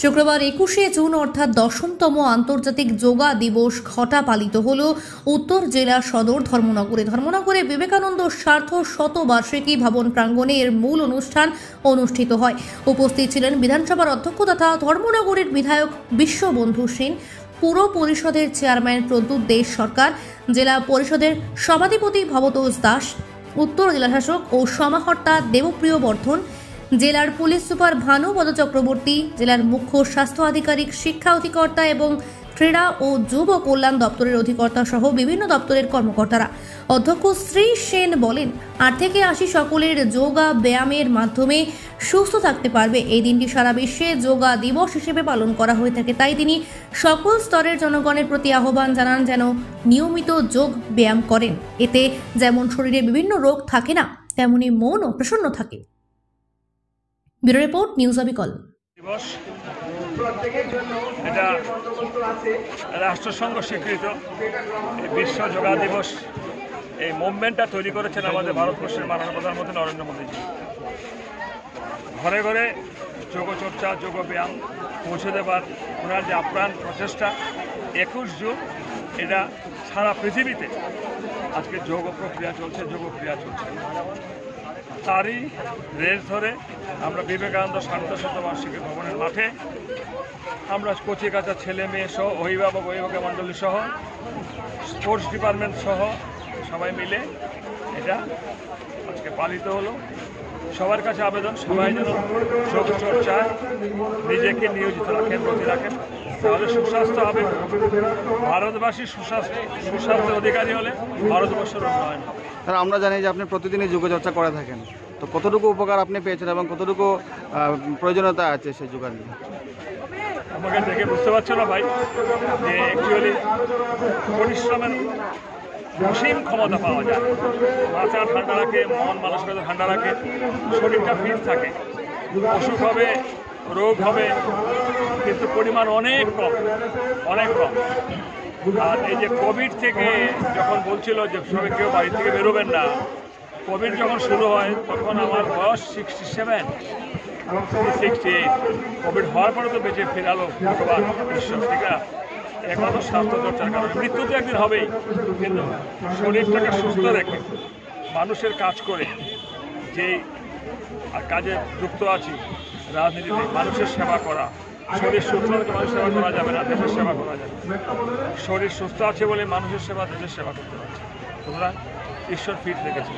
শুক্রবার 21শে জুন অর্থাৎ 10তম আন্তর্জাতিক যোগা দিবস ঘটা পালিত হল উত্তর জেলা সদর ধর্মনগরে বিবেকানন্দ সার্ধ শতবার্ষিকী ভবন প্রাঙ্গণে এর মূল অনুষ্ঠান অনুষ্ঠিত হয়। উপস্থিত ছিলেন বিধানসভার অধ্যক্ষ তথা ধর্মনগরের বিধায়ক বিশ্ববন্ধু সেন, পুর পরিষদের চেয়ারম্যান প্রদ্যুৎ দেশ সরকার, জেলা পরিষদের সভাধিপতি ভবতোষ দাস, উত্তর জেলাশাসক ও সমাহর্তা দেবপ্রিয় বর্ধন, জেলার পুলিশ সুপার ভানুপদ চক্রবর্তী, জেলার মুখ্য স্বাস্থ্য আধিকারিক, শিক্ষা অধিকর্তা এবং ক্রীড়া ও যুব কল্যাণ দপ্তরের অধিকর্তা সহ বিভিন্ন দপ্তরের কর্মকর্তারা। অধ্যক্ষ শ্রী সেন বলেন, 8 থেকে 80 সকলের যোগা ব্যায়ামের মাধ্যমে সুস্থ থাকতে পারবে। এই দিনটি সারা বিশ্বে যোগা দিবস হিসেবে পালন করা হয়ে থাকে। তাই তিনি সকল স্তরের জনগণের প্রতি আহ্বান জানান যেন নিয়মিত যোগ ব্যায়াম করেন। এতে যেমন শরীরে বিভিন্ন রোগ থাকে না, তেমনি মনও প্রসন্ন থাকে। ব্যুরো রিপোর্ট, নিউজ অবিকল। দিবস এটা রাষ্ট্রসংঘ স্বীকৃত বিশ্ব যোগা দিবস। এই মুভমেন্টটা তৈরি করেছেন আমাদের ভারতবর্ষের মাননীয় প্রধানমন্ত্রী নরেন্দ্র মোদীজি। ঘরে ঘরে যোগচর্চা, যোগ ব্যায়াম পৌঁছে দেবার ওনার যে আপ্রাণ প্রচেষ্টা, 21 জুন এটা সারা পৃথিবীতে আজকে যোগ প্রক্রিয়া চলছে, তারই রেস ধরে আমরা বিবেকানন্দ সার্ধ শতবার্ষিকী ভবনের মাঠে আমরা কচিকাঁচা ছেলে মেয়ে সহ অভিভাবক মণ্ডলী সহ স্পোর্টস ডিপার্টমেন্ট সহ সবাই মিলে এটা আজকে পালিত হলো। সবার কাছে আবেদন, সবাই যেন যোগ চর্চায় নিজেকে নিয়োজিত রাখেন, ব্রতী রাখেন, তাহলে সুস্বাস্থ্য হবে। ভারতবাসী সুস্বাস্থ্যের অধিকারী হলে ভারতবর্ষের উন্নয়ন হবে। স্যার, আমরা জানি যে আপনি প্রতিদিনই যোগচর্চা করে থাকেন, তো কতটুকু উপকার আপনি পেয়েছেন এবং কতটুকু প্রয়োজনীয়তা আছে সেই যোগা নিয়ে? আমাকে দেখে বুঝতে পারছো না ভাই, যে অ্যাকচুয়ালি পরিশ্রমের অসীম ক্ষমতা পাওয়া যায়। মাথা ঠান্ডা রাখে, মন মানসিকতা ঠান্ডা রাখে, শরীরটা ফিট থাকে। অসুখ হবে, রোগ হবে, কিন্তু পরিমাণ অনেক কম। আর এই যে কোভিড থেকে যখন বলছিল যে সবাই কেউ বাড়ি থেকে বেরোবেন না, কোভিড যখন শুরু হয় তখন আমার বয়স 67, কোভিড হওয়ার পরে তো বেঁচে ফেরালো ভগবান ঈশ্বর, ঠিক আছে? একমাত্র স্বাস্থ্য চর্চার কারণে। মৃত্যু তো একদিন হবেই, কিন্তু শরীরটাকে সুস্থ রেখে মানুষের কাজ করে যেই কাজে যুক্ত আছি রাজনীতিতে, মানুষের সেবা করা। শরীর সুস্থ হলে মানুষের সেবা করা যাবে না, দেশের সেবা করা যাবে। শরীর সুস্থ আছে বলে মানুষের সেবা, দেশের সেবা করতে পারছে। সুতরাং ঈশ্বর ফিট রেখেছে।